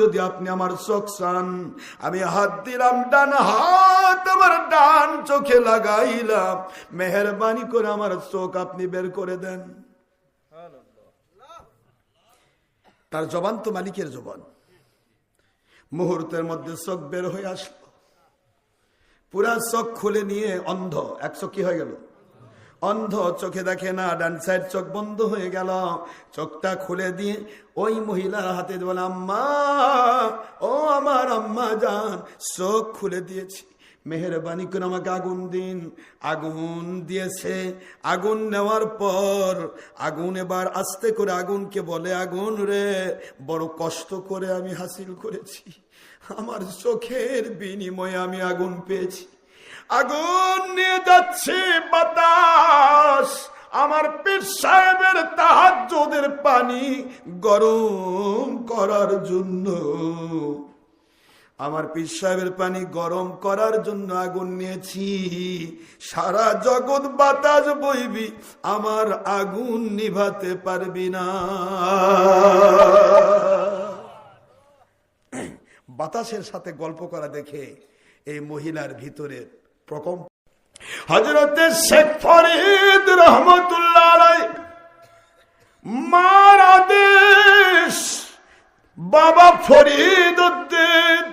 যদি আপনি আমার চোখ চান, আমি হাত দিলাম, ডান হাত আমার ডান চোখে লাগাইলাম, মেহেরবানি করে আমার চোখ আপনি বের করে দেন। তার জবান তো মালিকের জবান। মুহূর্তের মধ্যে চোখ বের হয়ে আসলো, পুরা চোখ খুলে নিয়ে অন্ধ, এক চোখ কি হয়ে গেল? অন্ধ, চোখে দেখে না, ডান সাইড চোখ বন্ধ হয়ে গেল। চোখটা খুলে দিয়ে ওই মহিলার হাতে বলে, আম্মা, ও আমার আম্মা জান, চোখ খুলে দিয়েছি, মেহেরবানি করে আমাকে আগুন দিন। আগুন দিয়েছে। আগুন নেওয়ার পর আগুন এবার আস্তে করে আগুনকে বলে, আগুন রে, বড় কষ্ট করে আমি হাসিল করেছি, আমার চোখের বিনিময়ে আমি আগুন পেয়েছি। আগুন নিয়ে যাচ্ছে বাতাস, আমার পীর সাহেবের তাহাজ্জুদের পানি গরম করার জন্য, আমার পীর সাহেবের পানি গরম করার জন্য আগুন নিয়েছি। সারা জগৎ বাতাস বইবি, আমার আগুন নিভাতে পারবি না। বাতাসের সাথে গল্প করা দেখে এই মহিলার ভিতরে প্রকম্প। হযরতে শেখ ফরিদ রহমতুল্লাহ আলাইহি মার আদেশ, বাবা ফরিদ উদ্দিন,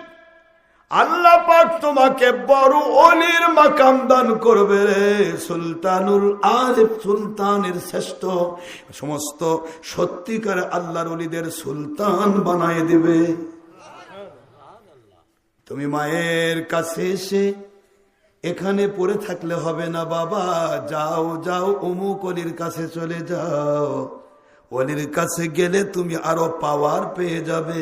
আল্লাহ পাক তোমাকে বড় ওলির মাকাম দান করবে রে, সুলতানুল আরিফ, সুলতানের শ্রেষ্ঠ, সমস্ত সত্যিকার আল্লাহর ওলিদের সুলতান বানায় দিবে। তুমি মায়ের কাছে এসে এখানে পড়ে থাকলে হবে না বাবা, যাও যাও অমুক অলির কাছে চলে যাও, অলির কাছে গেলে তুমি আরো পাওয়ার পেয়ে যাবে।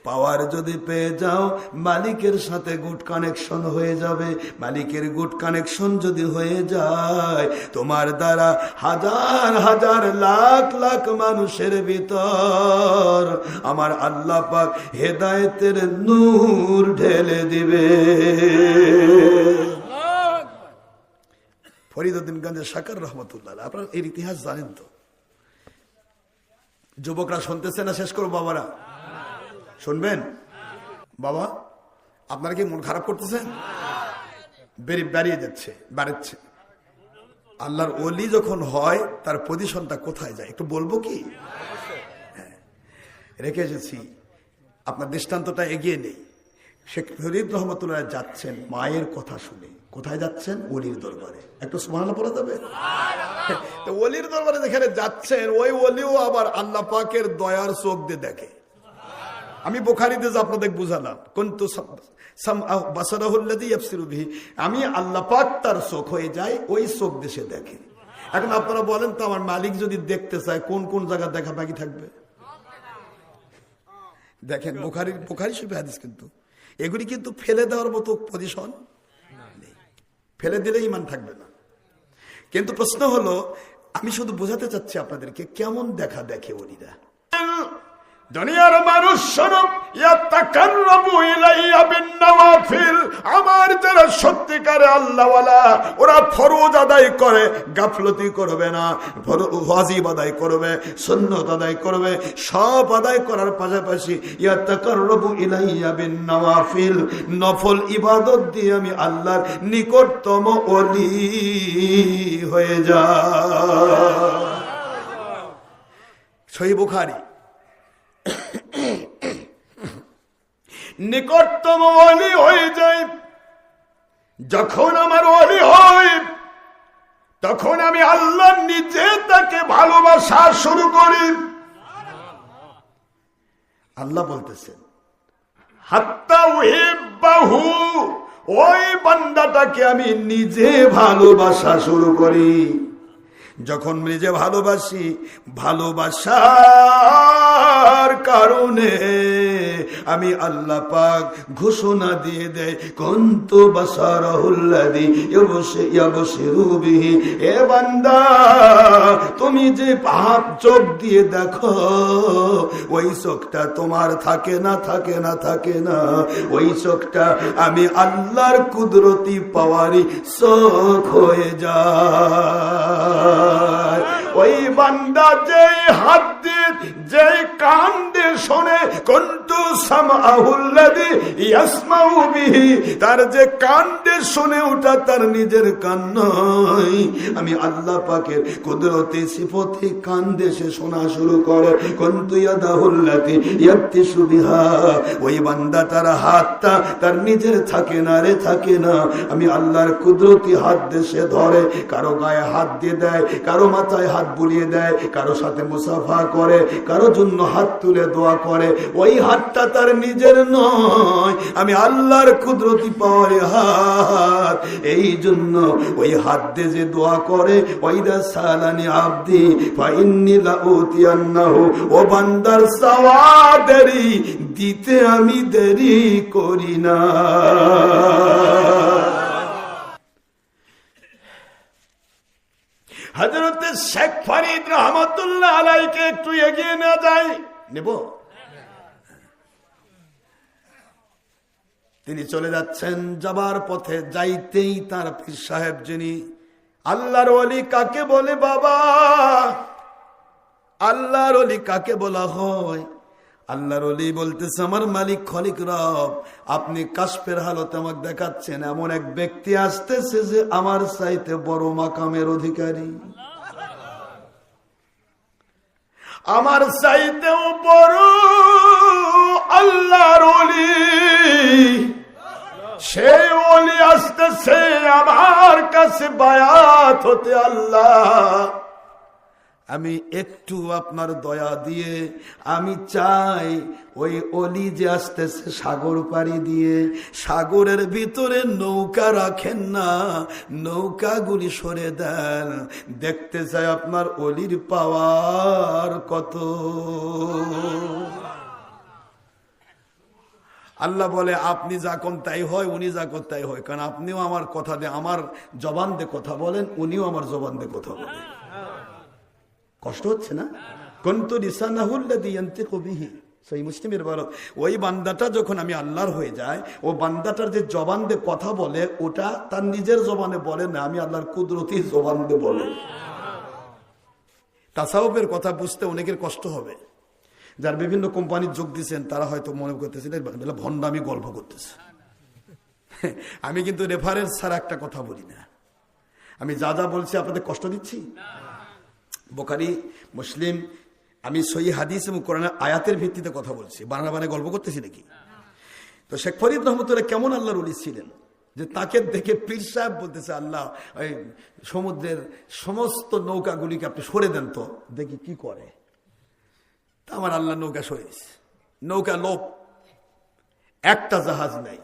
পাওয়ার যদি পেয়ে যাও, মালিকের সাথে গুড কানেকশন হয়ে যাবে। মালিকের গুড কানেকশন যদি হয়ে যায়, তোমার দ্বারা হাজার হাজার লাখ লাখ মানুষের ভিতর আমার আল্লাহ পাক হেদায়েতের নূর ঢেলে দিবে। ফরিদউদ্দিন গঞ্জে শাকর রহমতুল্লাহ, আপনারা এর ইতিহাস জানেন তো। যুবকরা শুনতেছে না? শেষ করো বাবারা, শুনবেন? বাবা, আপনারা কি মন খারাপ করতেছেন? বেরিয়ে যাচ্ছে, বাড়াচ্ছে। আল্লাহর ওলি যখন হয় তার পজিশনটা কোথায় যায় একটু বলবো কি? হ্যাঁ, রেখে এসেছি, আপনার দৃষ্টান্তটা এগিয়ে নেই। শেখ ফরিদ রহমতুল্লাহ যাচ্ছেন মায়ের কথা শুনে। কোথায় যাচ্ছেন? ওলির দরবারে। একটু সুবহানাল্লাহ বলা যাবে? তো ওলির দরবারে যেখানে যাচ্ছেন, ওই ওলিও আবার আল্লাহ পাকের দয়ার চোখ দিয়ে দেখে। আমি বুখারীতে আপনাদের বুঝালাম, কুনতু বাসারাহুল্লাযী ইয়াবসিরু বিহি, আমি আল্লাহ পাক তার চোখ হয়ে যায়, ওই চোখ দেশে দেখে। এখন আপনারা বলেন তো, আমার মালিক যদি দেখতে চায় কোন কোন জায়গা দেখা বাকি থাকবে? দেখেন, বুখারী শরীফের হাদিস, কিন্তু এগুলি কিন্তু ফেলে দেওয়ার মতো পজিশন নেই, ফেলে দিলে ঈমান থাকবে না। কিন্তু প্রশ্ন হলো, আমি শুধু বোঝাতে চাচ্ছি আপনাদেরকে কেমন দেখা দেখে ওলিরা। দুনিয়ার মানুষ শোনো, ইয়াতাকাররাবু ইলাইয়া বিন-নওয়াফিল, আমার যারা সত্যিকারে আল্লাহওয়ালা, ওরা ফরজ আদায় করে, গাফলতি করবে না, ওয়াজিব আদায় করবে, সুন্নাত আদায় করবে, সব আদায় করার পাশাপাশি ইয়াতাকাররাবু ইলাইয়া বিন-নওয়াফিল, নফল ইবাদত দিয়ে আমি আল্লাহর নিকটতম ওলি হয়ে যায়। সহিহ বুখারী, নিকটতম ওলি হয়ে যায়। যখন আমার ওলি হয়, তখন আমি আল্লাহ নিজে তাকে ভালোবাসা শুরু করি। আল্লাহ বলতেছেন, হাত্তা উহিব্বাহু, ওই বান্দাটাকে আমি নিজে ভালোবাসা শুরু করি। যখন নিজে ভালোবাসি, ভালোবাসার কারণে আমি আল্লাহ পাক ঘোষণা দিয়ে দেয়, কুনতু বাসারাহুল্লাযী ইয়াবশিরু বিহি, এ বান্দা, তুমি যে পাপ চোখ দিয়ে দেখো, ওই চোখটা তোমার থাকে না, থাকে না, থাকে না। ওই চোখটা আমি আল্লাহর কুদরতি পাওয়ারি চোখ হয়ে যায়। ওই বান্দা যে হাত দিয়ে, যে কান দিয়ে দিয়ে শোনে, কুনতু সামআহুল্লাযী ইয়াসমাউ বিহি, তার যে কান দিয়ে শুনে ওটা তার নিজের কান নয়, আমি আল্লাহ পাকের কুদরতি সিফতে কান দিয়ে সে শোনা শুরু করে। কুনতু ইয়াদাহুল্লাতী ইয়াবতিশু বিহা, ওই বান্দাটার হাতটা তার নিজের থাকে না রে, থাকে না, আমি আল্লাহর কুদরতি হাত দিয়ে সে ধরে, কারো গায়ে হাত দিয়ে দেয়, কারো মাথায় হাত বুলিয়ে দেয়, কারো সাথে মুসাফা করে, কারো জন্য হাত তুলে দোয়া করে। ওই হাতটা তার নিজের নয়, আমি আল্লাহর কুদরতি পাওয়ার হাত। এই জন্য ওই হাত দিয়ে যে দোয়া করে, ওয়াইদা সালানি আবদি ফাইন্নী লাউতিয়ান্নাহু, ও বান্দার চাওয়া দেরি দিতে আমি দেরি করি না। হযরত শেখ ফরিদ রহমাতুল্লাহ আলাইহিকে একটু এগিয়ে না যায় নেব। তিনি চলে যাচ্ছেন, যাবার পথে যাইতেই তার পীর সাহেব, যিনি আল্লাহর ওলি কাকে বলে বাবা, আল্লাহর ওলি কাকে বলা হয়? আল্লাহর ওলি বলতেছে, আমার মালিক খলিক রব, আপনি কাশফের হালতে আমাকে দেখাচ্ছেন এমন এক ব্যক্তি আসতেছে যে আমার চাইতে বড় মাকামের অধিকারী, আমার চাইতেও বড় আল্লাহর ওলি। সেই ওলি আসতেছে আমার কাছে বায়াত হতে। আল্লাহ, আমি একটু আপনার দয়া দিয়ে আমি চাই ওই অলি যে আসতেছে সাগর পাড়ি দিয়ে, সাগরের ভিতরে নৌকা রাখেন না, নৌকাগুলি সরে দেন, দেখতে চাই আপনার অলির পাওয়ার কত। আল্লাহ বলে, আপনি যা কোন তাই হয়, উনি যা কোন তাই হয়, কারণ আপনিও আমার কথা দিয়ে, আমার জবান দিয়ে কথা বলেন, উনিও আমার জবান দিয়ে কথা বলেন। কষ্ট হচ্ছে না? কুনতু লিসানাহুল্লাযী ইয়ানতিকু বিহি, সহিহ মুসলিমের ইবারত। ওই বান্দাটা যখন আমি আল্লাহর হয়ে যায়, ও বান্দাটার যে জবান দিয়ে কথা বলে, ওটা তার নিজের জবানে বলে না, আমি আল্লাহর কুদরতি জবান দিয়ে বলে। তাসাউফের কথা বুঝতে অনেকের কষ্ট হবে। যার বিভিন্ন কোম্পানির যোগ দিচ্ছেন তারা হয়তো মনে করতেছেন ভণ্ডামি গল্প করতেছে। আমি কিন্তু রেফারেন্স ছাড়া একটা কথা বলি না। আমি যা যা বলছি আপনাদের কষ্ট দিচ্ছি? বুখারী, মুসলিম, আমি সহিহ হাদিস এবং কোরআনের আয়াতের ভিত্তিতে কথা বলছি, বানাবানে গল্প করতেছি নাকি? তো শেখ ফরিদ রহমতুল্লাহ কেমন আল্লাহর ওলি ছিলেন যে তাকে দেখে পীর সাহেব বলতেছে, আল্লাহ ওই সমুদ্রের সমস্ত নৌকাগুলিকে আপনি সরে দেন তো দেখি কি করে। তা আমার আল্লাহ নৌকা সরে দিচ্ছে, নৌকা লোপ, একটা জাহাজ নাই।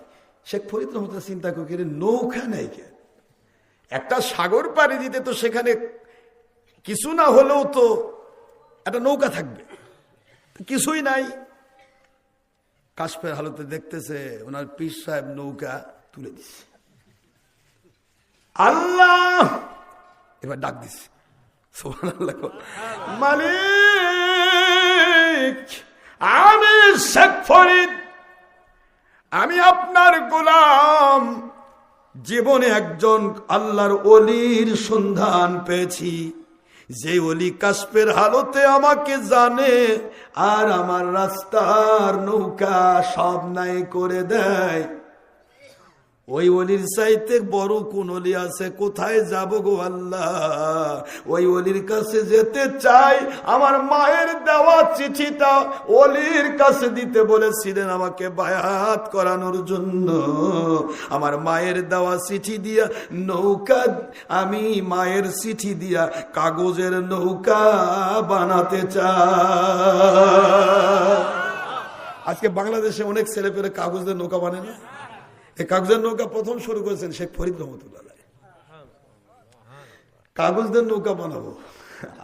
শেখ ফরিদ রহমতুল্লাহ চিন্তা করে, নৌকা নেই কে, একটা সাগর পাড়ি দিতে তো সেখানে কিছু না হলেও তো একটা নৌকা থাকবে, কিছুই নাই। কাশফের হালতে দেখতেছে ওনার পীর সাহেব নৌকা তুলে দিচ্ছে। আল্লাহ এবার ডাক দিচ্ছে, সুবহানাল্লাহ, মালিক আমি শেখ ফরিদ, আমি আপনার গোলাম, জীবনে একজন আল্লাহর ওলির সন্ধান পেয়েছি, যে ওলি কাশফের হালতে আমাকে জানে আর আমার রাস্তার নৌকা সব নাই করে দেয়। ওই ওলির চাইতে বড় কোন ওলি আছে? কোথায় যাব গো আল্লাহ? ওই ওলির কাছে যেতে চাই। আমার মায়ের দেওয়া চিঠিটা ওলির কাছে দিতে বলেছিলেন আমাকে বায়াত করানোর জন্য। আমার মায়ের দেওয়া চিঠি দিয়া নৌকা, আমি মায়ের চিঠি দিয়া কাগজের নৌকা বানাতে চাই। আজকে বাংলাদেশে অনেক ছেলে পেলে কাগজের নৌকা বানে না। এই কাগজের নৌকা প্রথম শুরু করেছেন শেখ ফরিদ রহমতুল্লাহ। কাগজের নৌকা বানাবো,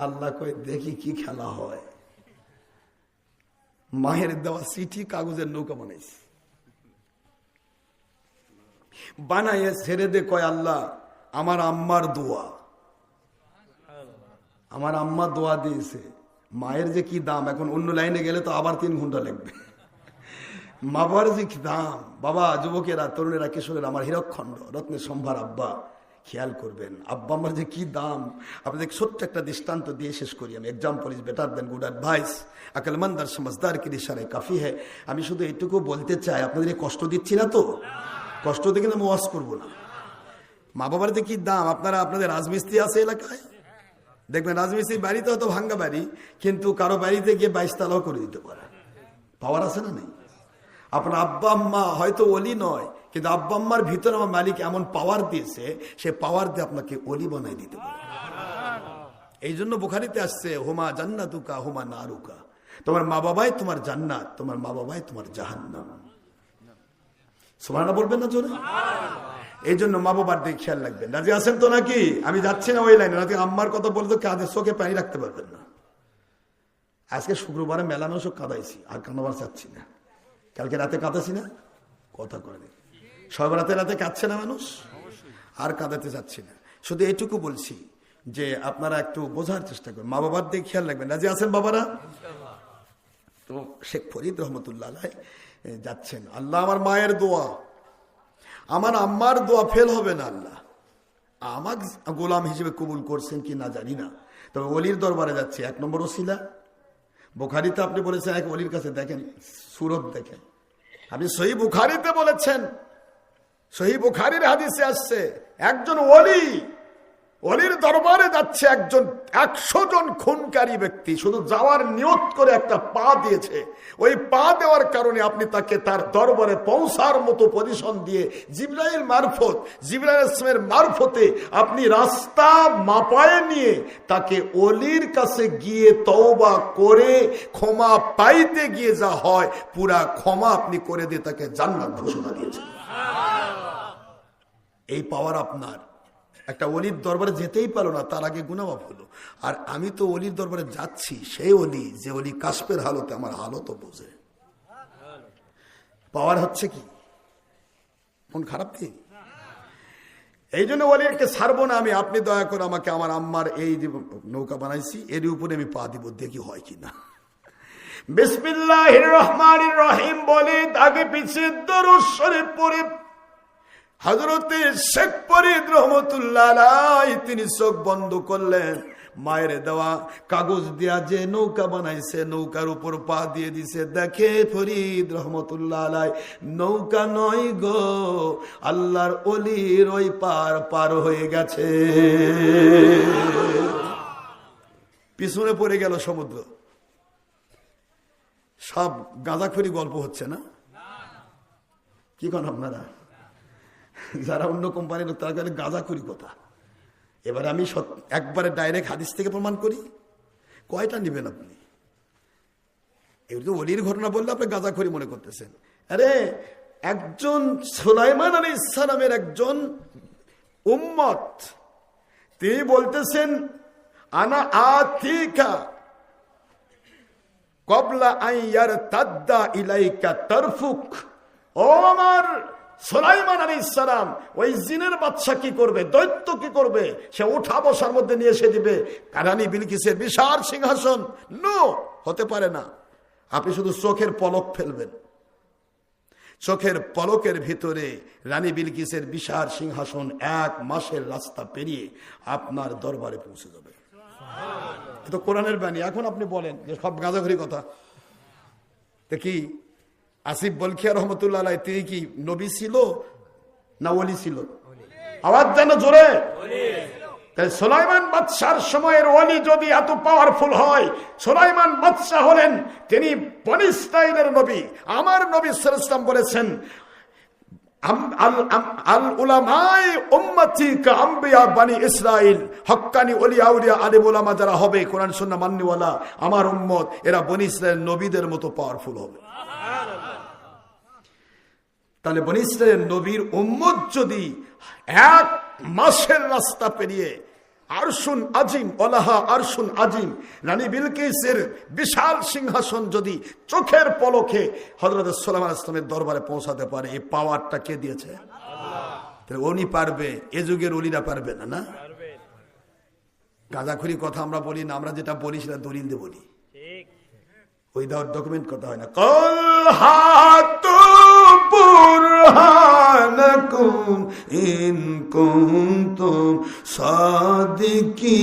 আল্লাহ কয় দেখি কি খেলা হয়। মায়ের দেওয়া চিঠি কাগজের নৌকা বানাইছে, বানাইয়ে ছেড়ে দে, কয় আল্লাহ আমার আম্মার দোয়া, আমার আম্মা দোয়া দিয়েছে। মায়ের যে কি দাম, এখন অন্য লাইনে গেলে তো আবার 3 ঘন্টা লাগবে। বাবার যে কি দাম, বাবা, যুবকেরা, তরুণেরা, কিশোরেরা, আমার হীরকখণ্ড রত্নের সম্ভার আব্বা, খেয়াল করবেন আব্বা আম্মার যে কি দাম। আপনাদের ছোট্ট একটা দৃষ্টান্ত দিয়ে শেষ করি আমি। Example is better than good advice, আকলমন্দার সমঝদার কি ইশারায় কাফি হ্যায়। আমি শুধু এইটুকু বলতে চাই, আপনাদের কষ্ট দিচ্ছি না তো, কষ্ট দিয়ে কিন্তু আমি ওয়াজ করবো না। মা বাবার যে কি দাম। আপনারা আপনাদের রাজমিস্ত্রি আছে এলাকায়, দেখবেন রাজমিস্ত্রির বাড়িতে হয়তো ভাঙ্গা বাড়ি, কিন্তু কারো বাড়িতে গিয়ে 22 তালাও করে দিতে পারে। পাওয়ার আছে না নেই? আপনার আব্বা আম্মা হয়তো ওলি নয়, কিন্তু আব্বা আম্মার ভিতরে আমার মালিক এমন পাওয়ার দিয়েছে, সে পাওয়ার দিয়ে আপনাকে ওলি বানাই দিতে পারে। এই জন্য বুখারীতে আসছে হুমা জান্নাতুকা হুমা নারুকা। তোমার মা বাবাই তোমার জান্নাত, তোমার মা বাবাই তোমার জাহান্নাম। সুবহানাল্লাহ বলবেন না জোরে? এই জন্য মা বাবার দিকে খেয়াল রাখবেন। রাজি আছেন তো নাকি? আমি যাচ্ছি না ওই লাইনে, নাকি আম্মার কথা বলে তো কাঁধে চোখে পানি রাখতে পারবেন না। আজকে শুক্রবারে মেলানো সব কাঁদাইছি, আর কাঁদাবার চাচ্ছি না। কালকে রাতে কাঁদাছি না, কথা করে দিন। সব রাতে রাতে কাঁদছে না মানুষ, আর কাঁদাতে চাচ্ছি না। শুধু এইটুকু বলছি যে আপনারা একটু বোঝার চেষ্টা করুন, মা বাবার দিকে খেয়াল রাখবেন। রাজি আছেন বাবারা? তো শেখ ফরিদ রহমতুল্লাহ আলাইহি যাচ্ছেন। আল্লাহ আমার মায়ের দোয়া, আমার আম্মার দোয়া ফেল হবে না, আল্লাহ আমার গোলাম হিসেবে কবুল করছেন কি না জানি না, তবে ওলির দরবারে যাচ্ছে। 1 নম্বর ওসিলা। বুখারীতে আপনি বলেছেন এক ওলির কাছে, দেখেন সুরত দেখেন, আপনি সহিহ বুখারীতে বলেছেন, সহিহ বুখারীর হাদিসে আসছে একজন ওলি, ওলির দরবারে যাচ্ছে একজন 100 জন খুনকারী ব্যক্তি, শুধু যাওয়ার নিয়ত করে একটা পা দিয়েছে। ওই পা দেওয়ার কারণে আপনি তাকে তার দরবারে পৌঁছার মতো পজিশন দিয়ে জিবরাইল মারফত, জিবরাইল ইসলামের মারফতে আপনি রাস্তা মাপায়ে নিয়ে তাকে ওলির কাছে গিয়ে তওবা করে ক্ষমা পাইতে গিয়ে যা হয়, পুরা ক্ষমা আপনি করে দিয়ে তাকে জান্নাত ঘোষণা দিয়েছেন। এই পাওয়ার আপনার। একটা ওলির দরবারে যেতেই পারো না, তার আগে গুনাহ মাফ হলো। আর আমি তো ওলির দরবারে যাচ্ছি, সেই ওলি যে ওলি কাশফের হালতে আমার হালতও বোঝে। পাওয়ার হচ্ছে কি? মন খারাপ কি? এই জন্য ওলিকে ছাড়বো না আমি। আপনি দয়া করে আমাকে আমার আম্মার এই যে নৌকা বানাইছি এর উপরে আমি পা দিব, দেখি হয় কিনা। বিসমিল্লাহির রহমানির রহিম বলে আগে পিছিয়ে দরুদ শরীফ পড়ে হযরতে শেখ ফরিদ রহমতুল্লাহ আলাইহি তিনি চোখ বন্ধ করলেন। মায়ের দেওয়া কাগজ দিয়া যে নৌকা বানাইছে, নৌকার উপর পা দিয়ে দিছে। দেখে ফরিদ রহমতুল্লাহ আলাইহি নৌকা নয় গো, আল্লাহর ওলির ওই পার পার হয়ে গেছে। পিছনে পড়ে গেল সমুদ্র। সব গাঁজাখড়ি গল্প হচ্ছে না? কি কোন আপনারা যারা অন্য কোম্পানির লোক, তারা গাঁজাখড়ি কথা। এবারে আমি একবারে ডাইরেক্ট হাদিস থেকে প্রমাণ করি। কয়টা নেবেন আপনি? এগুলো তো ওলির ঘটনা বললে আপনি গাঁজাখড়ি মনে করতেছেন। আরে একজন সুলাইমান আলাইহিস সালামের একজন উম্মত, তিনি বলতেছেন আনা আতিকা ক্বাবলা আন ইয়ারতাদ্দা ইলাইকা তারফুক। ও আমার সুলাইমান আলাইহিস সালাম, ওই জিনের বাদশা কি করবে, দৈত্য কি করবে? সে উঠা বসার মধ্যে নিয়ে এসে দিবে রানী বিলকিসের বিশাল সিংহাসন। নো, হতে পারে না। আপনি শুধু চোখের পলক ফেলবেন, চোখের পলকের ভিতরে রানী বিলকিসের বিশাল সিংহাসন 1 মাসের রাস্তা পেরিয়ে আপনার দরবারে পৌঁছে যাবে। তো কোরআনের বাণী। এখন আপনি বলেন যে সব গাঁজাখড়ি কথা। দেখি আসিফ বলখিয়া রহমতুল্লাহ আলাইহি তিনি কি নবী ছিল না ওলি ছিল? আওয়াজ দেন জোরে। তাই সুলাইমান বাদশার সময়ের ওলি যদি এত পাওয়ারফুল হয়, সুলাইমান বাদশা হলেন তিনি বনি ইসরাইলের নবী। আমার নবী সাল্লাল্লাহু আলাইহি ওয়াসাল্লাম বলেছেন আল উলামায়ে উম্মতি কা আম্বিয়া বনি ইসরাইল। হক্কানি ওলিয়া আউলিয়া আলেম উলামা যারা হবে, কোরআন সুন্নাহ মান্যওয়ালা আমার উম্মত, এরা বনি ইসরাইল নবীদের মতো পাওয়ারফুল হবে। তাহলে বনি ইসরাইল নবীর উম্মত যদি 1 মাসের রাস্তা পেরিয়ে আরশুন আজিম, ওলাহা আরশুন আজিম, রানী বিলকিসের বিশাল সিংহাসন যদি চোখের পলকে হযরত সুলাইমান আলাইহিস সালামের দরবারে পৌঁছাতে পারে, এই পাওয়ারটা কে দিয়েছে? আল্লাহ। উনি পারবে, এ যুগের ওলিরা পারবে না? না, গাঁজাখড়ি কথা আমরা বলি না, আমরা যেটা বলি সেটা দলিল দিয়ে বলি, উইদাউট ডকুমেন্ট কথা হয় না। কল হাতু বুরহানাকুম ইন কুনতুম কি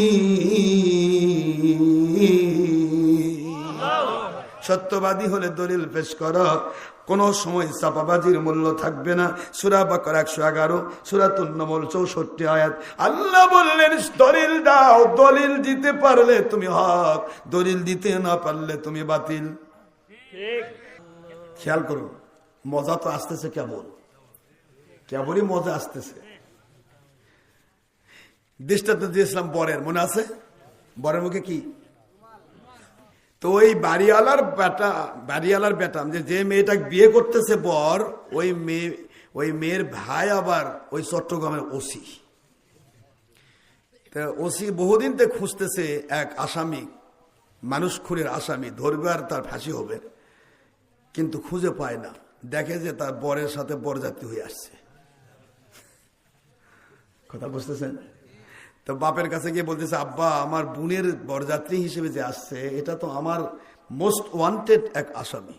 সত্যবাদী হলে দলিল পেশ করো, কোন সময় চাপাবাজির মূল্য থাকবে না। সূরা বাকারা 111, সূরাতুন নামল 64 আয়াত। আল্লাহ বললেন দলিল দাও, দলিল দিতে পারলে তুমি হক, দলিল দিতে না পারলে তুমি বাতিল। খেয়াল করো, মজা তো আসতেছে, কেবলই মজা আসতেছে। দৃষ্টান্ত দিয়েছিলাম বরের, মনে আছে? বরের মুখে কি? তো ওই বাড়িওয়ালার বেটা যে মেয়েটা বিয়ে করতেছে বর, ওই মেয়ের ভাই আবার ওই চট্টগ্রামের ওসি। ওসি বহুদিন থেকে খুঁজতেছে এক আসামি, মানুষ খুনের আসামি, ধরবে আর তার ফাঁসি হবে, কিন্তু খুঁজে পায় না। দেখে যে তার বরের সাথে বরযাত্রী হয়ে আসছে। কথা বুঝতেছেন? তো বাপের কাছে গিয়ে বলতেছে, আব্বা আমার বোনের বরযাত্রী হিসেবে যে আসছে, এটা তো আমার মোস্ট ওয়ান্টেড এক আসামি,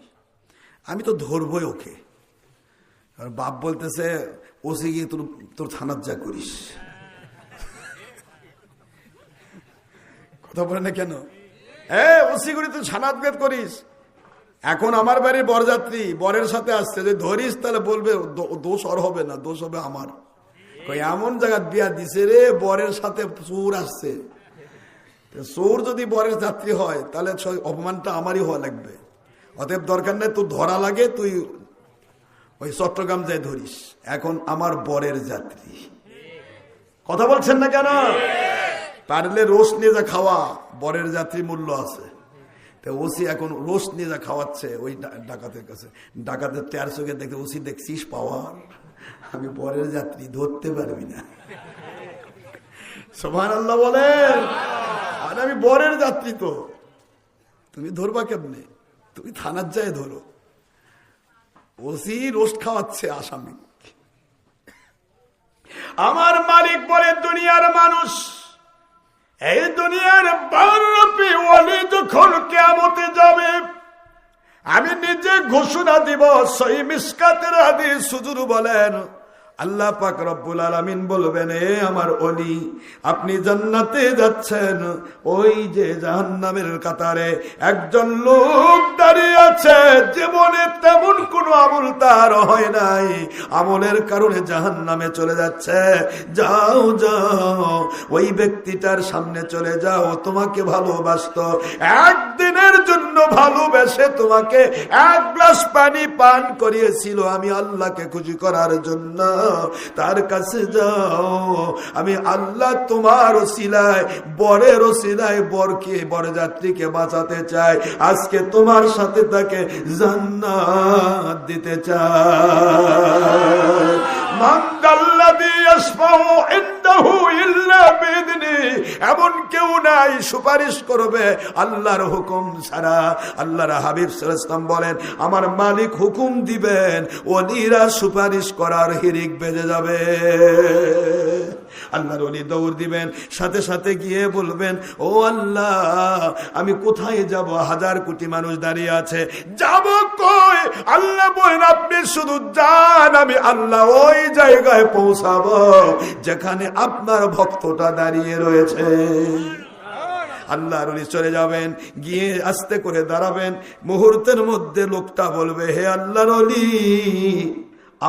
আমি তো ধরবই ওকে। বাপ বলতেছে, ওসি গিয়ে তোর থানার যা করিস। কথা বলে না কেন? ওসি করি তুই থানাত বেদ করিস। এখন আমার বাড়ির বরযাত্রী বরের সাথে আসছে, যদি ধরিস তাহলে বলবে দোষ ওর হবে না, দোষ হবে আমার। এমন জায়গায় বিয়া দিছে রে, বরের সাথে চোর আসছে। চোর যদি বরের যাত্রী হয় তাহলে অপমানটা আমারই হওয়া লাগবে। অতএব দরকার নেই তোর ধরা লাগে, তুই ওই চট্টগ্রাম যাই ধরিস। এখন আমার বরের যাত্রী। কথা বলছেন না কেন? পারলে রোস্ট নিয়ে যা খাওয়া, বরের যাত্রী মূল্য আছে। তো ওসি এখন রোস্ট নিয়ে যা খাওয়াচ্ছে ওই ডাকাতের কাছে। ডাকাতের 4 চোখে দেখে, ওসি দেখছিস পাওয়ার, আমি বরের যাত্রী, ধরতে পারবি না। সুবহানাল্লাহ বলেন। আর আমি বরের যাত্রী, তো তুমি ধরবা কেমনে? তুমি থানার যায় ধরো। ওসি রোস্ট খাওয়াচ্ছে আসামি। আমার মালিক বলে, দুনিয়ার মানুষ, এই দুনিয়ার বারপি ওলি যখন কিয়ামতে যাবে, আমি নিজে ঘোষণা দিব। সহিহ মিশকাতের হাদিস, হুজুর বলেন, আল্লাহ পাক রব্বুল আলামিন বলবেন, এ আমার ওলি, আপনি জান্নাতে যাচ্ছেন। ওই যে জাহান্নামের কাতারে একজন লোক দাঁড়িয়ে আছে, জীবনে তেমন কোন আমল তার হয় নাই, আমলের কারণে জাহান্নামে চলে যাচ্ছে। যাও যাও, ওই ব্যক্তিটার সামনে চলে যাও। তোমাকে ভালোবাসতো, একদিনের জন্য ভালোবেসে তোমাকে 1 গ্লাস পানি পান করিয়েছিল আমি আল্লাহকে খুশি করার জন্য। তার কাছে যাও, আমি আল্লাহ তোমার ওসিলায়, বরের ওসিলায় বরকে, বরযাত্রীকে বাঁচাতে চাই। আজকে তোমার সাথে তাকে জান্নাত দিতে চাই। এমন কেউ নাই সুপারিশ করবে আল্লাহর হুকুম ছাড়া। আল্লাহর হাবিব সাল্লাল্লাহু আলাইহি ওয়াসাল্লাম বলেন, আমার মালিক হুকুম দিবেন, ওলিরা সুপারিশ করার হিড়িক বেজে যাবে। আল্লাহর ওলি দৌড় দিবেন, সাথে সাথে গিয়ে বলবেন, ও আল্লাহ, আমি কোথায় যাব? 1000 কোটি মানুষ দাঁড়িয়ে আছে, যাব কই? আল্লাহ বলেন, আপনি শুধু যান, আমি আল্লাহ ওই জায়গায় পৌঁছাবো যেখানে আপনার ভক্তটা দাঁড়িয়ে রয়েছে। আল্লাহর ওলি চলে যাবেন, গিয়ে আস্তে করে দাঁড়াবেন। মুহূর্তের মধ্যে লোকটা বলবে, হে আল্লাহর ওলি,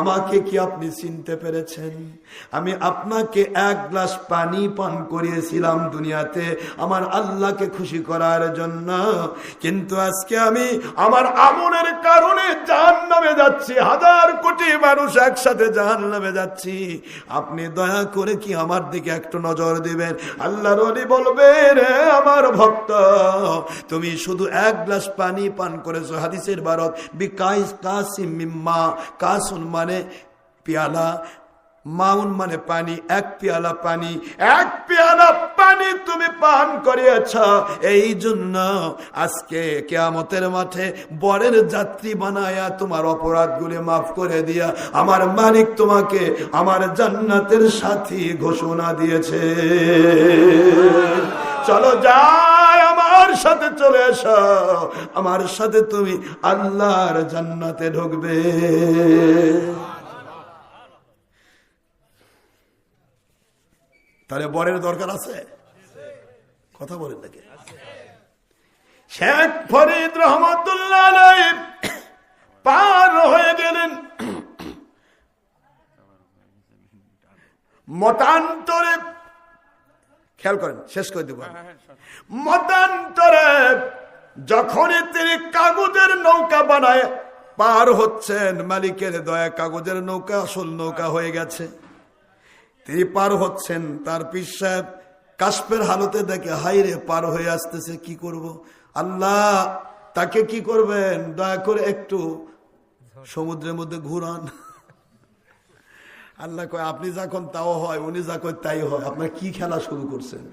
আমাকে কি আপনি চিনতে পেরেছেন? আমি আপনাকে 1 গ্লাস পানি পান করিয়েছিলাম দুনিয়াতে আমার আল্লাহকে খুশি করার জন্য, কিন্তু আজকে আমি আমার আমলের কারণে জাহান্নামে যাচ্ছি। 1000 কোটি মানুষ একসাথে জাহান্নামে যাচ্ছি। আপনি দয়া করে কি আমার দিকে একটু নজর দিবেন? আল্লাহর ওলি বলবে, রে আমার ভক্ত, তুমি শুধু 1 গ্লাস পানি পান করেছো। হাদিসের বারত বিকাইস কাসিম মিম্মা, কাসুন মানে পেয়ালা, মাউন মানে পানি, 1 পেয়ালা পানি, 1 পেয়ালা পানি তুমি পান করিয়েছ। এই জন্য আজকে কিয়ামতের মাঠে বরের যাত্রী বানায়া তোমার অপরাধগুলি মাফ করে দিয়া আমার মালিক তোমাকে আমার জান্নাতের সাথী ঘোষণা দিয়েছে। চলো যাই, আমার সাথে চলে এসো, আমার সাথে তুমি আল্লাহর জান্নাতে ঢুকবে। তাহলে বরের দরকার আছে? কথা বলেন নাকি? শেখ ফরিদ রহমতুল্লাহ আলাইহি পার হয়ে গেলেন মতান্তরে। খেয়াল করেন, শেষ করে দেব। মতান্তরে যখনই তিনি কাগজের নৌকা বানায় পার হচ্ছেন, মালিকের দয়া কাগজের নৌকা আসল নৌকা হয়ে গেছে। তিনি পার হচ্ছেন, তার পীর সাহেব কাশফের হালতে দেখে হাইরে পার হয়ে আসতেছে, কি করব? আল্লাহ তাকে কি করবেন? দয়া করে একটু সমুদ্রের মধ্যে ঘুরান। আল্লাহ কয় আপনি যখন তাও হয়, উনি যা কয় তাই হয়, আপনার কি খেলা শুরু করছেন?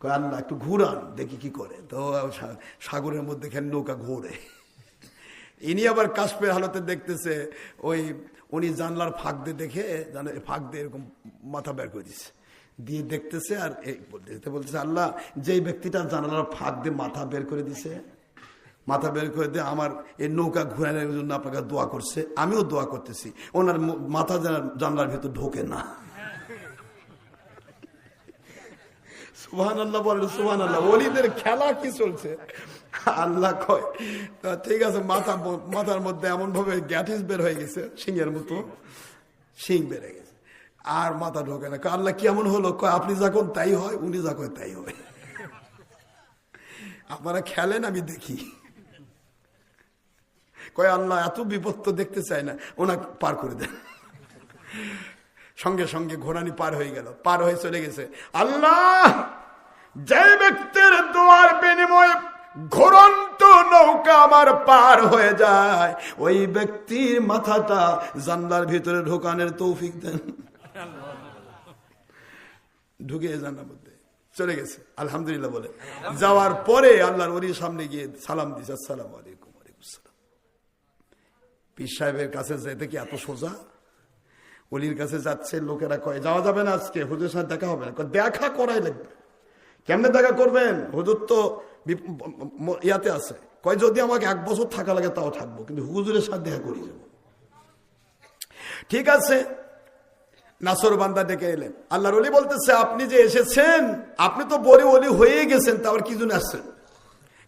কয় আল্লাহ একটু ঘুরান দেখি কি করে। তো সাগরের মধ্যে খেলে নৌকা ঘোরে। ইনি আবার কাশফের হালতে দেখতেছে, ওই উনি জানলার ফাঁক দিয়ে দেখে ফাঁক দিয়ে এরকম মাথা বের করে দিচ্ছে, দিয়ে দেখতেছে আর বলতেছে আল্লাহ যেই ব্যক্তিটা জানালার ফাঁক দিয়ে মাথা বের করে দিছে, মাথা বের করে দিয়ে আমার এই নৌকা ঘুরানোর জন্য আপনাকে দোয়া করছে, আমিও দোয়া করতেছি, ওনার মাথা জানলার ভিতর ঢোকে না। সুবহানাল্লাহ বলেন, সুবহানাল্লাহ। ওলিদের খেলা কি চলছে? আল্লাহ কয় ঠিক আছে, মাথার মধ্যে এমন ভাবে গ্যাটিস বের হয়ে গেছে, সিংহের মতো সিং বেড়ে গেছে, আর মাথা ঢোকে না। আল্লাহ কেমন হলো? কয় আপনি যখন তাই হয়, উনি যা কয় তাই হয়। আপনারা খেলেন, আমি দেখি। কয় আল্লাহ এত বিপদ তো দেখতে চাই না, ওনাকে পার করে দেন। সঙ্গে সঙ্গে ঘোড়ানি পার হয়ে গেল, পার হয়ে চলে গেছে। আল্লাহ যে ব্যক্তির দোয়ার বিনিময়ে ঘোরন্ত নৌকা আমার পার হয়ে যায়, ওই ব্যক্তির মাথাটা জানলার ভিতরে ঢোকানোর তৌফিক দেন। ঢুকে জানলার মধ্যে চলে গেছে, আলহামদুলিল্লাহ বলে। যাওয়ার পরে আল্লাহর ওলির সামনে গিয়ে সালাম দিছে, আসসালামু আলাইকুম। ওয়ালাইকুম আসসালাম। পীর সাহেবের কাছে যেতে কি এত সোজা? ওলির কাছে যাচ্ছে, লোকেরা কয় যাওয়া যাবে না আজকে, হুজুরের সাথে দেখা হবে না। দেখা করাই লাগবে। কেমনে দেখা করবেন? হুজুর তো ইয়াতে আছে। কয় যদি আমাকে 1 বছর থাকা লাগে তাও থাকবো, কিন্তু হুজুরের সাথে দেখা করি যাবো। ঠিক আছে, নাসর বান্দা ডেকে এলেন। আল্লাহর ওলি বলতেছে আপনি যে এসেছেন, আপনি তো বড় ওলি হয়ে গেছেন, তারপর কি জন্য আসছেন?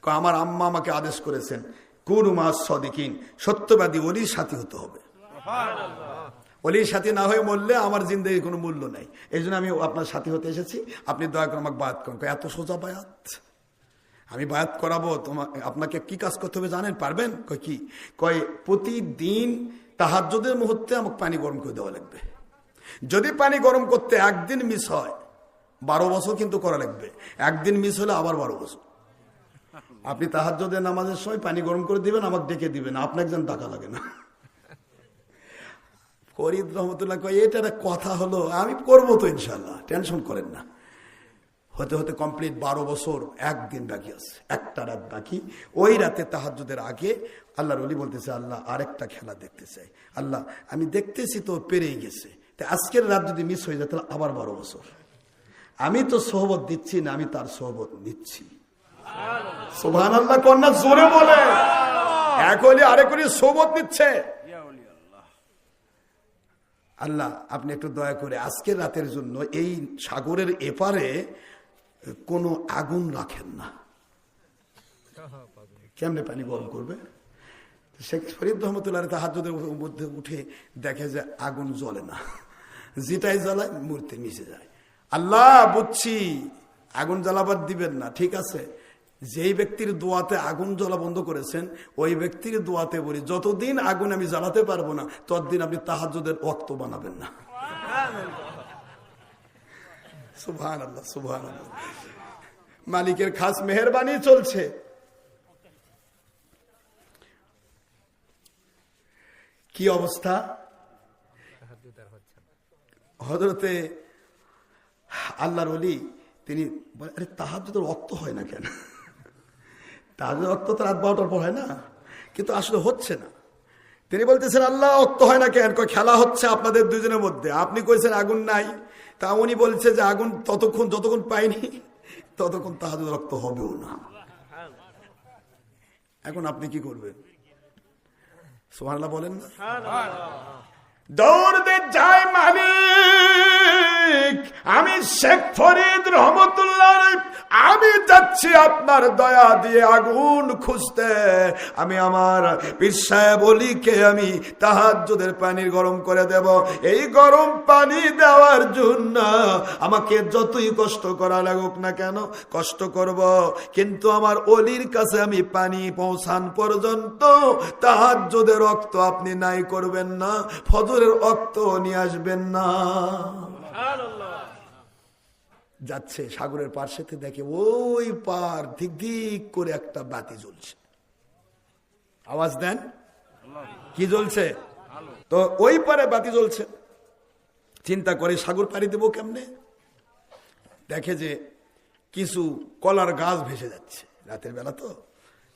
কয় আমার আম্মা আমাকে আদেশ করেছেন কুনু মাস সাদিকিন, সত্যবাদী ওলির সাথী হতে হবে। ওলির সাথী না হয়ে মরলে আমার জিন্দেগির কোনো মূল্য নাই। এই জন্য আমি আপনার সাথী হতে এসেছি, আপনি দয়া করে আমাকে বায়াত করুন। এত সোজা বায়াত? আমি বায়াত করাবো তোমাকে। আপনাকে কি কাজ করতে হবে জানেন? পারবেন? কয় কি? কয় প্রতিদিন তাহাজ্জুদের মুহূর্তে আমাকে পানি গরম করে দেওয়া লাগবে। যদি পানি গরম করতে একদিন মিস হয়, 12 বছর কিন্তু করা লাগবে। একদিন মিস হলে আবার 12 বছর। আপনি তাহাজ্জুদের নামাজের সময় পানি গরম করে দিবেন, আমাকে ডেকে দিবেন, আপনাকে যেন টাকা লাগে না। ফরিদ রহমতুল্লাহ কয় এটা একটা কথা হলো? আমি করবো তো ইনশাল্লাহ, টেনশন করেন না। হতে হতে কমপ্লিট 12 বছর, একদিন বাকি আছে, একটা রাত বাকি। ওই রাতে তাহাজ্জুদের আগে আল্লাহর ওলি বলতেছে আল্লাহ আরেকটা খেলা দেখতে চাই। আল্লাহ আমি দেখতেছি তো পেরেই গেছে, আজকের রাত যদি মিস হয়ে যায় তাহলে আবার 12 বছর। আমি তো সোহবত দিচ্ছি না, আমি তার সোহবত নিচ্ছি। সুবহানাল্লাহ কন্যা জোরে বলে। এক ওলি আরেক ওলি সোহবত নিচ্ছে। আল্লাহ আপনি একটু দয়া করে আজকের রাতের জন্য এই সাগরের এপারে কোনো আগুন রাখেন না। কেমনে পানি গরম করবে? শেখ ফরিদ রহমতুল্লাহ তাহাজ্জুদের মধ্যে উঠে দেখে যে আগুন জ্বলে না, যেটাই জ্বালায় মূর্তি মিশে যায়। আল্লাহ বুঝছি আগুন জ্বালাবার দিবেন না, ঠিক আছে। যেই ব্যক্তির দোয়াতে আগুন জ্বলা বন্ধ করেছেন, ওই ব্যক্তির দোয়াতে বলি যতদিন আগুন আমি জ্বালাতে পারবো না, ততদিন আপনি তাহাজ্জুদের ওয়াক্ত বানাবেন না। সুবহানাল্লাহ, সুবহানাল্লাহ। মালিকের খাস মেহেরবানি চলছে। কি অবস্থা? হযরতে আল্লাহর ওলি তিনি বলে আরে তাহাজ্জুদের ওয়াক্ত হয় না কেন? তাহাজ্জুদের ওয়াক্ত তো রাত 12টার পর হয় না, কিন্তু আসলে হচ্ছে না। তিনি বলতেছেন আল্লাহ ওয়াক্ত হয় না কেন? খেলা হচ্ছে আপনাদের দুজনের মধ্যে। আপনি কইছেন আগুন নাই, তা উনি বলছে যে আগুন ততক্ষণ যতক্ষণ পাইনি ততক্ষণ তাহাজ্জুদের ওয়াক্ত হবেও না। এখন আপনি কি করবেন? সুবহানাল্লাহ বলেন না। দৌড় দে যায় মালিক, আমি শেখ ফরিদ রহমতুল্লাহ আমি যাচ্ছি আপনার দয়া দিয়ে আগুন খুঁজতে। আমি আমার পীর সাহেব অলিকে আমি তাহাজ্জুদের পানি গরম করে দেব। এই গরম পানি দেওয়ার জন্য আমাকে যতই কষ্ট করা লাগুক না কেন কষ্ট করব, কিন্তু আমার অলির কাছে আমি পানি পৌঁছান পর্যন্ত তাহাজ্জুদের রক্ত আপনি নাই করবেন না, ফজরের রক্ত নিয়ে আসবেন না। যাচ্ছে সাগরের পার্শ্বেতে, দেখে ওই পার দিক দিক করে একটা বাতি জ্বলছে। আওয়াজ দেন, কি জ্বলছে? তো ওই পারে বাতি জ্বলছে। চিন্তা করে সাগর পাড়ি দেবো কেমনে। দেখে যে কিছু কলার গাছ ভেসে যাচ্ছে, রাতের বেলা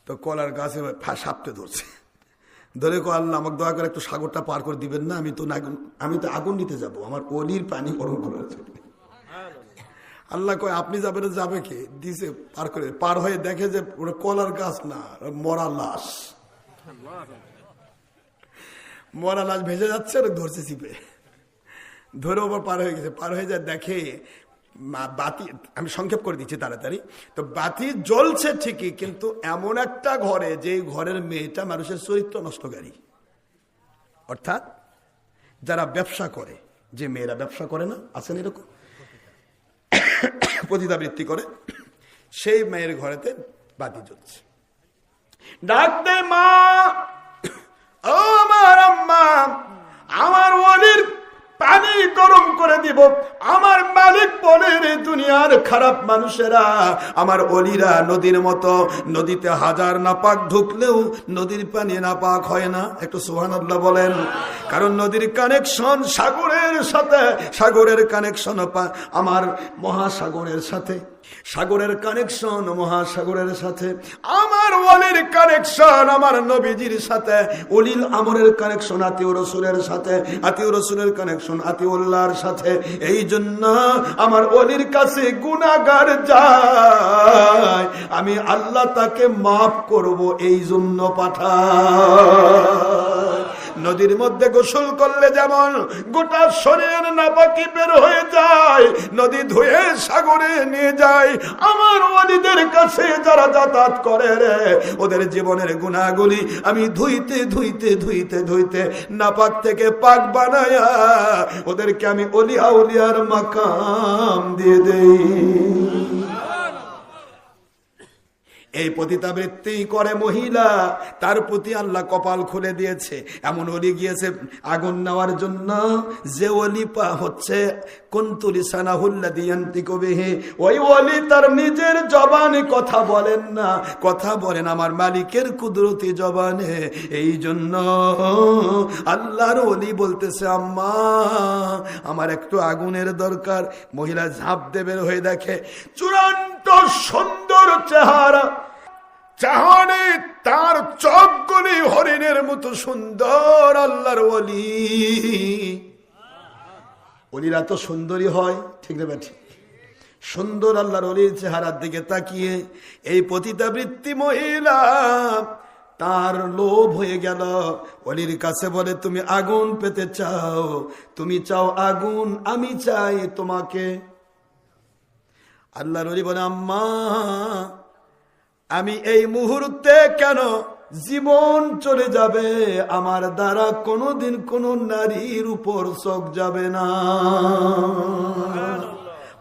তো কলার গাছে সাপটে ধরছে। ধরে কো আল্লাহ আমাকে দয়া করে একটু সাগরটা পার করে দিবেন না, আমি তো আগুন নিতে যাব, আমার অলির পানি গরম করার জন্য। আল্লাহ কয় আপনি যাবেন, যাবে কে? দিছে পার করে। পার হয়ে দেখে যে কলার গাছ না, মরা লাশ। মরা লাশ ভেসে যাচ্ছে, ধরছে চিপে, ধরে ওপর পার হয়ে গেছে। পার হয়ে যায়, দেখে বাতি, আমি সংক্ষেপ করে দিচ্ছি তাড়াতাড়ি। তো বাতি জ্বলছে ঠিকই, কিন্তু এমন একটা ঘরে যে ঘরের মেয়েটা মানুষের চরিত্র নষ্টকারী। অর্থাৎ যারা ব্যবসা করে, যে মেয়েরা ব্যবসা করে না, আছেন এরকম, পতিতাবৃত্তি করে, সেই মেয়ের ঘরেতে বাতি জ্বলছে। ডাকতে মা, ও আমার আম্মা, আমার ওয়ালির পানি গরম করে দিব। আমার মালিক বলেন দুনিয়ার খারাপ মানুষেরা, আমার অলিরা নদীর মতো, নদীতে হাজার নাপাক ঢুকলেও নদীর পানি নাপাক হয় না। একটু সুবহানাল্লাহ বলেন। কারণ নদীর কানেকশন সাগরের সাথে, সাগরের কানেকশন আমার মহাসাগরের সাথে, সাগরের কানেকশন মহাসাগরের সাথে, আমার ওয়ালির কানেকশন আমার নবীজির সাথে, উলিল আমরের কানেকশন আতিউ রাসূলের সাথে, আতিউ রাসূলের কানেকশন আতিউল্লাহর সাথে। এই জন্য আমার ওলির কাছে গুনাহগার যায়, আমি আল্লাহ তাকে মাফ করব, এই জন্য পাঠায়। নদীর মধ্যে গোসল করলে যেমন গোটা শরীর নাপাকি বের হয়ে যায়, নদী ধুয়ে সাগরে নিয়ে যায়, আমার ওয়ালিদের কাছে যারা যাতায়াত করে রে, ওদের জীবনের গুনাহগুলি আমি ধুইতে ধুইতে ধুইতে ধুইতে নাপাক থেকে পাক বানায়া ওদেরকে আমি ওলি আউলিয়ার মাকাম দিয়ে দেই। এই পতিতাবৃত্তি করে মহিলা, তার প্রতি আল্লাহ কপাল খুলে দিয়েছে। এমন ওলি গিয়েছে আগুন নেওয়ার জন্য, যে ওলি হচ্ছে কুনতুলি সানাহুল্লাযী ইয়ানতিকু বিহি, ওই ওলি তার নিজের জবানে কথা বলেন না, কথা বলেন আমার মালিকের কুদরতি জবানে। এই জন্য আল্লাহর ওলি বলতেছে আম্মা আমার একটু আগুনের দরকার। মহিলা ঝাঁপ দেবে, হয়ে দেখে চূড়ান্ত সুন্দর চেহারা, চাহনে তার চোখগুলি হরিণের মতো সুন্দর। আল্লাহর ওলি, ওলিরা তো সুন্দরী হয়, ঠিক না ঠিক? সুন্দর আল্লাহর ওলির চেহারার দিকে তাকিয়ে এই পতিতাবৃত্তি মহিলা, তার লোভ হয়ে গেল। ওলির কাছে বলে তুমি আগুন পেতে চাও, তুমি চাও আগুন, আমি চাই তোমাকে। আল্লাহর ওলি বলে আম্মা আমি এই মুহূর্তে কেন, জীবন চলে যাবে, আমার দ্বারা কোনোদিন কোনো নারীর উপর চোখ যাবে না,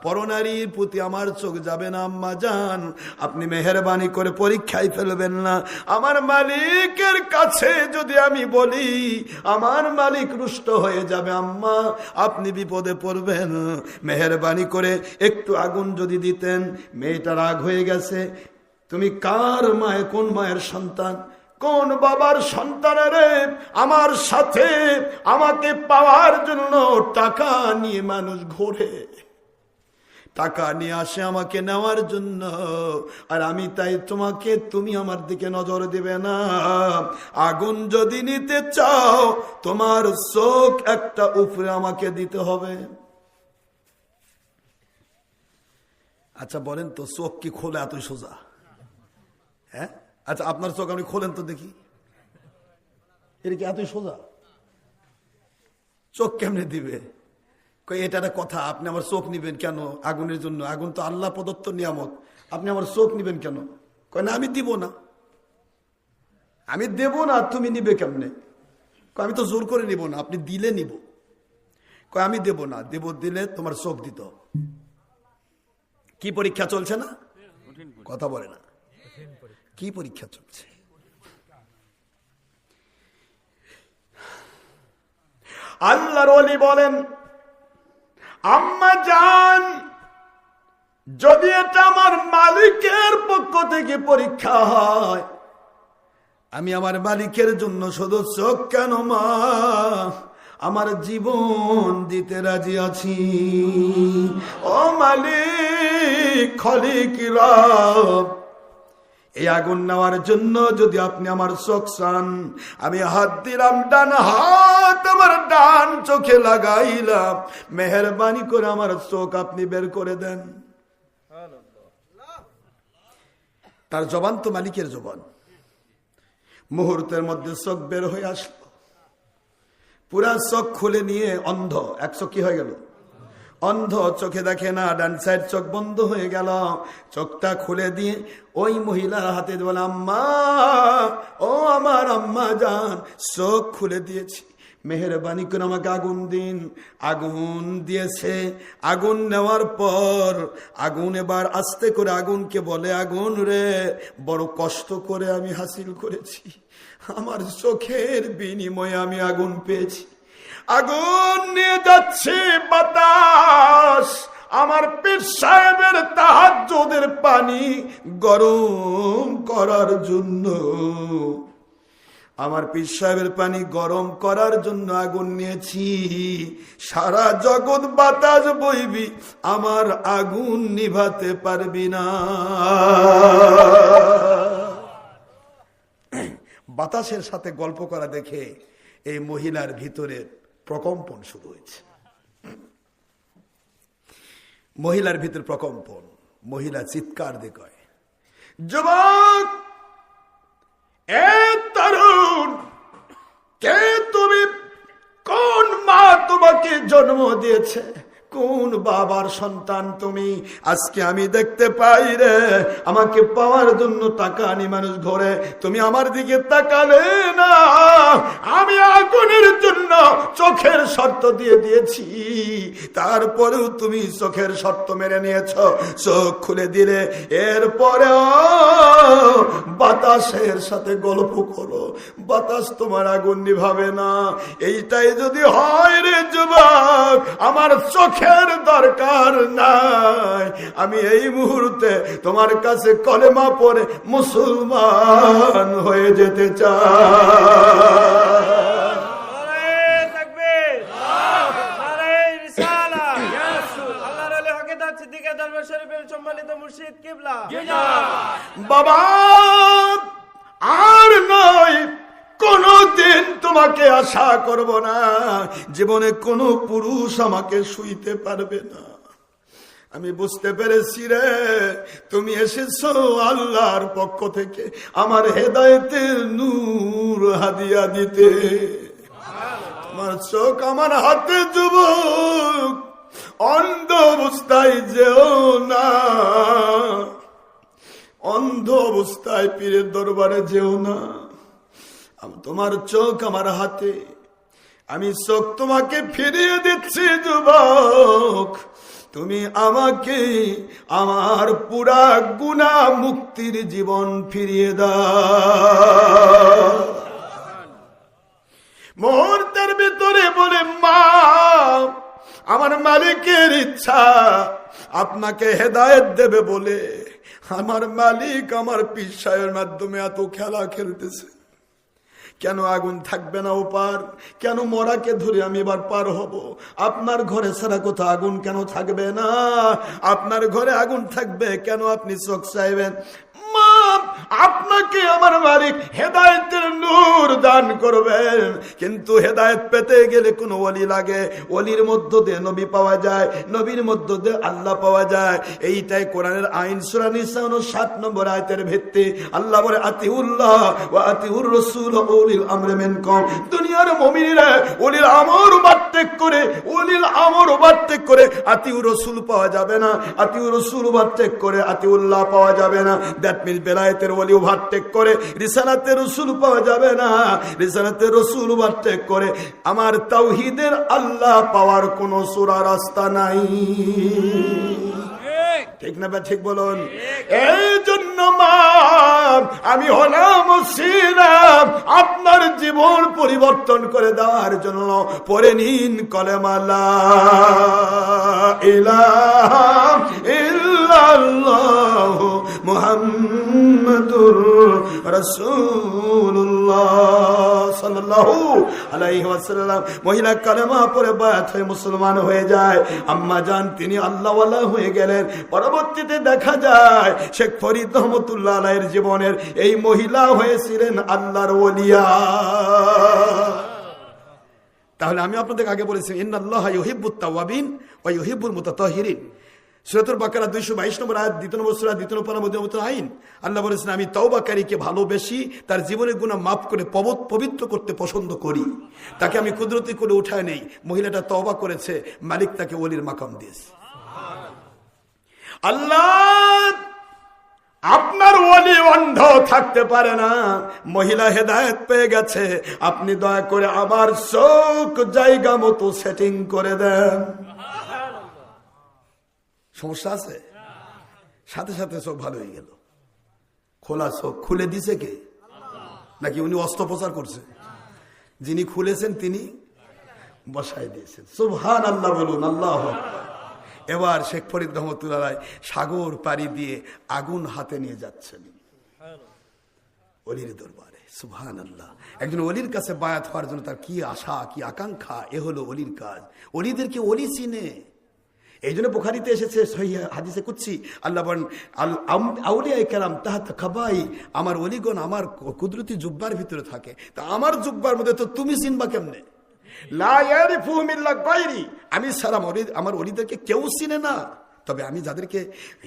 পরনারীর প্রতি আমার চোখ যাবে না। আম্মা জান আপনি মেহেরবানি করে পরীক্ষায় ফেলবেন না। আমার মালিকের কাছে যদি আমি বলি আমার মালিক রুষ্ট হয়ে যাবে, আম্মা আপনি বিপদে পড়বেন, মেহেরবানি করে একটু আগুন যদি দিতেন। মেয়েটা রাগ হয়ে গেছে। তুমি কার মায়ে, কোন মায়ের সন্তান, কোন বাবার সন্তানেরে আমার সাথে আমাকে পাওয়ার জন্য টাকা নিয়ে মানুষ ঘোরে, টাকা নিয়ে আসে আমাকে নেওয়ার জন্য, আর আমি তাই তোমাকে, তুমি আমার দিকে নজর দেবে না। আগুন যদি নিতে চাও তোমার চোখ একটা উপরে আমাকে দিতে হবে। আচ্ছা বলেন তো, চোখ কি খোলা এত সোজা? হ্যাঁ, আচ্ছা আপনার চোখ আপনি খোলেন তো দেখি, এটা কি এতই সোজা? চোখ কেমনে দিবে? এটা একটা কথা, আপনি আমার চোখ নিবেন কেন আগুনের জন্য? আগুন তো আল্লাহ প্রদত্ত নিয়ামত, আপনি আমার চোখ নিবেন কেন? কয় না আমি দিব না। আমি দেব না, তুমি নিবে কেমনে? আমি তো জোর করে নিব না, আপনি দিলে নিব। কয় আমি দেব না, দিলে তোমার চোখ দিত। কি পরীক্ষা চলছে না? কথা বলে না, কি পরীক্ষা চলছে? আল্লাহর ওলি বলেন, আম্মা জান, যদি এটা আমার মালিকের পক্ষ থেকে পরীক্ষা হয়, আমি আমার মালিকের জন্য শুধু চোখ কেন মা, আমার জীবন দিতে রাজি আছি। ও মালিক, খলিক রব, এই আগুন নেওয়ার জন্য যদি আপনি আমার চোখ চান, আমি হাত দিলাম, ডান হাত আমার ডান চোখে লাগাইলাম, মেহেরবানি করে আমার চোখ আপনি বের করে দেন। তার জবান তো মালিকের জবান। মুহূর্তের মধ্যে চোখ বের হয়ে আসলো, পুরা চোখ খুলে নিয়ে অন্ধ। এক চোখ কি হয়ে গেল? অন্ধ, চোখে দেখে না, ডান সাইড চোখ বন্ধ হয়ে গেল। চোখটা খুলে দিয়ে ওই মহিলার হাতে বলে, আম্মা, ও আমার আম্মা জান, চোখ খুলে দিয়েছি, মেহেরবানি করে আমাকে আগুন দিন। আগুন দিয়েছে। আগুন নেওয়ার পর আগুন এবার আস্তে করে আগুনকে বলে, আগুন রে, বড় কষ্ট করে আমি হাসিল করেছি, আমার চোখের বিনিময়ে আমি আগুন পেয়েছি। আগুন নিয়ে যাচ্ছে বাতাস, আমার পীর সাহেবের তাহাজ্জুদের পানি গরম করার জন্য, আমার পীর সাহেবের পানি গরম করার জন্য আগুন নিয়েছি। সারা জগৎ বাতাস বইবি, আমার আগুন নিভাতে পারবি না। বাতাসের সাথে গল্প করা দেখে এই মহিলার ভিতরে প্রকম্পন শুরু হয়েছে। মহিলার ভিতরে প্রকম্পন, মহিলা চিৎকার দিয়ে কয়, যুবক, এ তরুণ, কে তুমি? কোন মা তোমাকে জন্ম দিয়েছে? কোন বাবার সন্তান তুমি? আজকে আমি দেখতে পাই রে, আমাকে পাওয়ার জন্য টাকা আনি মানুষ ঘরে, তুমি আমার দিকে তাকালে না। আমি আগুনের জন্য চোখের শর্ত দিয়ে দিয়েছি, তারপরেও তুমি চোখের শর্ত মেনে নিয়েছ, চোখ খুলে দিলে। এরপরেও বাতাসের সাথে গল্প করো, বাতাস তোমার আগুন নিভাবে না। এইটাই যদি হয় রে যুবক, আমার চোখের দরকার নাই, আমি এই মুহূর্তে তোমার কাছে কলেমা পড়ে মুসলমান হয়ে যেতে চাই। বাবা, আর নয়, কোনদিন তোমাকে আশা করব না, জীবনে কোনো পুরুষ আমাকে শুইতে পারবে না। আমি বুঝতে পেরেছি রে, তুমি এসেছো আল্লাহর পক্ষ থেকে আমার হেদায়েতের নূর হাদিয়া দিতে। তোমার চোখ আমার হাতে যুবক, অন্ধ অবস্থায় যেও না, অন্ধ অবস্থায় পীরের দরবারে যেও না। তোমার চোখ আমার হাতে, আমি চোখ তোমাকে ফিরিয়ে দিচ্ছি যুবক, তুমি আমাকে আমার পুরা গুনাহ মুক্তির জীবন ফিরিয়ে দাও। মুহূর্তের ভিতরে বলে, মা, আমার মালিকের ইচ্ছা আপনাকে হেদায়েত দেবে বলে আমার মালিক আমার পীর সাহেবের মাধ্যমে এত খেলা খেলতেছে। কেন আগুন থাকবে না ওপার? কেন মরাকে ধরে আমি এবার পার হব? আপনার ঘরে ছাড়া কোথাও আগুন কেন থাকবে না? আপনার ঘরে আগুন থাকবে কেন? আপনি চোখ চাইবেন। মা, আপনাকে আমার মালিক হেদায়েতের নূর দান করবেন, কিন্তু হেদায়েত পেতে গেলে কোন ওলি লাগে। ওলির মধ্য দিয়ে নবী পাওয়া যায়, নবীর মধ্য দিয়ে আল্লাহ পাওয়া যায়। এইটাই কোরআনের আইন। সূরা নিসা 7 নম্বর আয়াতের ভিত্তি। আল্লাহ বলে, আতিউল্লাহ ওয়া আতিউর রাসূল ওয়া উলিল আমরি মিনকুম। দুনিয়ার মুমিনেরা ওলির আমর মানতে ওভারটেক করে, উলিল আমর ওভারটেক করে আতিউর রাসূল পাওয়া যাবে না। আতিউর রাসূল ওভারটেক করে আতিউল্লাহ পাওয়া যাবে না। দ্যাট মিন্স বেলায়েতের ওলি ওভারটেক করে রিসালাতের রাসূল পাওয়া যাবে না। রিসালাতের রাসূল ওভারটেক করে আমার তাওহীদের আল্লাহ পাওয়ার কোনো সূরা রাস্তা নাই। ঠিক না? ঠিক বলুন। এই জন্য মা আমি হলাম ছিলাম আপনার জীবন পরিবর্তন করে দেওয়ার জন্য পড়ে নিন কলেমা লা ইলাহা ইল্লাল্লাহ মুহাম্মাদুর রাসূলুল্লাহ সাল্লাল্লাহু আলাইহি ওয়াসাল্লাম। মহিলা কালেমা পড়ে বায়াত হয়ে মুসলমান হয়ে যায়। আম্মা জান তিনি আল্লাহওয়ালা হয়ে গেলেন। পরবর্তীতে দেখা যায় শেখ ফরিদ রহমতুল্লাহ আলাইহির জীবনের এই মহিলা হয়েছিলেন আল্লাহর ওলিয়া। তাহলে আমি আপনাদের আগে বলেছি ইন্নাল্লাহা ইউহিব্বুত তাওয়াবিন ওয়া ইউহিব্বুল মুতাতাহহিরিন। সূরাতুল বাকারা 222 নম্বর আয়াত, 2 নম্বর সূরা 2 নম্বর পারা মধ্যে আইন আল্লাহ বলেছেন আমি তওবাকারীকে ভালোবেসি, তার জীবনের গুনাহ মাফ করে পবিত্র করতে পছন্দ করি। তাকে আমি কুদরতি করে উঠায় নেই। মহিলাটা তওবা করেছে, মালিক তাকে ওলির মাকাম দিয়েছে। আল্লাহ আপনার ওলি অন্ধ থাকতে পারে না। মহিলা হেদায়েত পেয়ে গেছে, আপনি দয়া করে আমার চোখ জায়গা মতো সেটিং করে দেন। সমস্যা আছে? সাথে সাথে চোখ ভালো হয়ে গেল। খোলা চোখ খুলে দিছে কে? নাকি উনি অস্ত্রোপচার করছে? যিনি খুলেছেন তিনি বসায় দিয়েছেন। সুবহানাল্লাহ বলুন, আল্লাহু আকবার। এবার শেখ ফরিদ রহমতুল্লাহ সাগর পাড়ি দিয়ে আগুন হাতে নিয়ে যাচ্ছেন ওলির দরবারে। সুবহানাল্লাহ। একজন ওলির কাছে বায়াত হওয়ার জন্য তার কি আশা, কি আকাঙ্ক্ষা, এ হলো ওলির কাজ। ওলিদেরকে ওলি চিনে। এই জন্য বুখারীতে এসেছে সহিহ হাদিসে কুদসি, আল্লাহ বলেন আউলিয়া কেরাম তাহাত খাবাই, আমার ওলিগণ আমার কুদরতি জুব্বার ভিতরে থাকে। তা আমার জুব্বার মধ্যে তো তুমি চিনবা কেমনে? আমি সারা আমার ওলিদেরকে কেউ চিনে না। তবে আমি যাদেরকে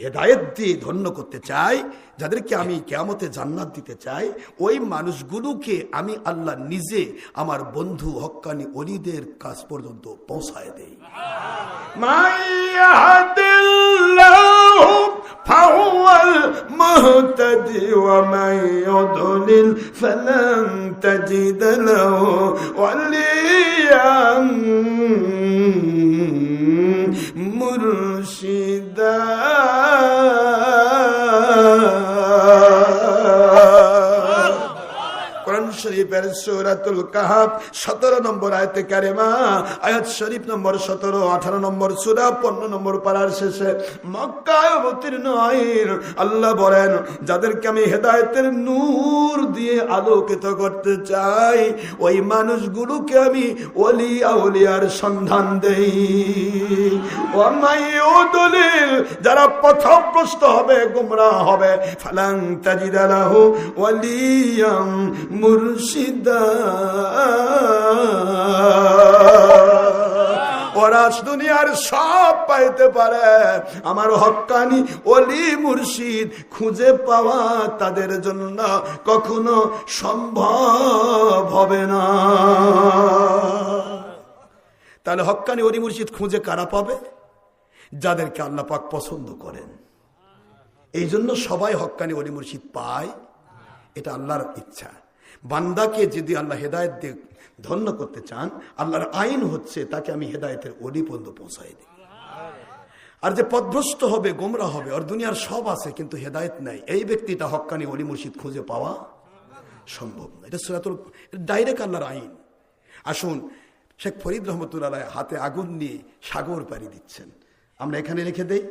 হেদায়েত দিয়ে ধন্য করতে চাই, যাদেরকে আমি কিয়ামতে জান্নাত দিতে চাই, ওই মানুষগুলোকে আমি আল্লাহ নিজে আমার বন্ধু হক্কানি ওলিদের কাছ পর্যন্ত পৌঁছায় দেই। ফাহুয়াল মুহতাদি ওয়া মান ইউদলিল ফালান তাজিদ লাহু ওয়ালিয়ান মুরশিদা। কোরআন শরীফের সূরাতুল কাহফ 17 নম্বর আয়াতে কারিমা, আয়াত শরীফ নম্বর 17, 18 নম্বর সূরা 15 নম্বর পারার শেষে মক্কায় অবতীর্ণ আইন আল্লাহ বলেন যাদেরকে আমি হেদায়েতের নূর দিয়ে আলোকিত করতে চাই, ওই মানুষগুলোকে আমি ওলি আউলিয়ার সন্ধান দেই। ওয়া মাইয়ুদলিল, যারা পথভ্রষ্ট হবে, গোমরাহ হবে, ফালাং তাজিদা লাহু ওয়ালিয়াম মুরশিদা। ওরা দুনিয়ার সব পাইতে পারে, আমার হক্কানি ওলি মুর্শিদ খুঁজে পাওয়া তাদের জন্য কখনো সম্ভব হবে না। তাহলে হক্কানি ওলি মুর্শিদ খুঁজে কারা পাবে? যাদেরকে আল্লাহ পাক পছন্দ করেন। এই জন্য সবাই হক্কানি ওলি মুর্শিদ পায়, এটা আল্লাহর ইচ্ছা। বান্দাকে যদি আল্লাহ হেদায়েত দিয়ে ধন্য করতে চান, আল্লাহর আইন হচ্ছে তাকে আমি হেদায়েতের ওলি পর্যন্ত পৌঁছাই দিই। আর যে পথভ্রষ্ট হবে, গোমরা হবে, আর দুনিয়ার সব আছে কিন্তু হেদায়েত নাই, এই ব্যক্তিটা হক্কানি ওলি মুর্শিদ খুঁজে পাওয়া সম্ভব না। এটা সূরাতুল ডাইরেক্ট আল্লাহর আইন। আসুন, শেখ ফরিদ রহমতুল্লাহ হাতে আগুন নিয়ে সাগর পাড়ি দিচ্ছেন। আমরা এখানে রেখে দেই।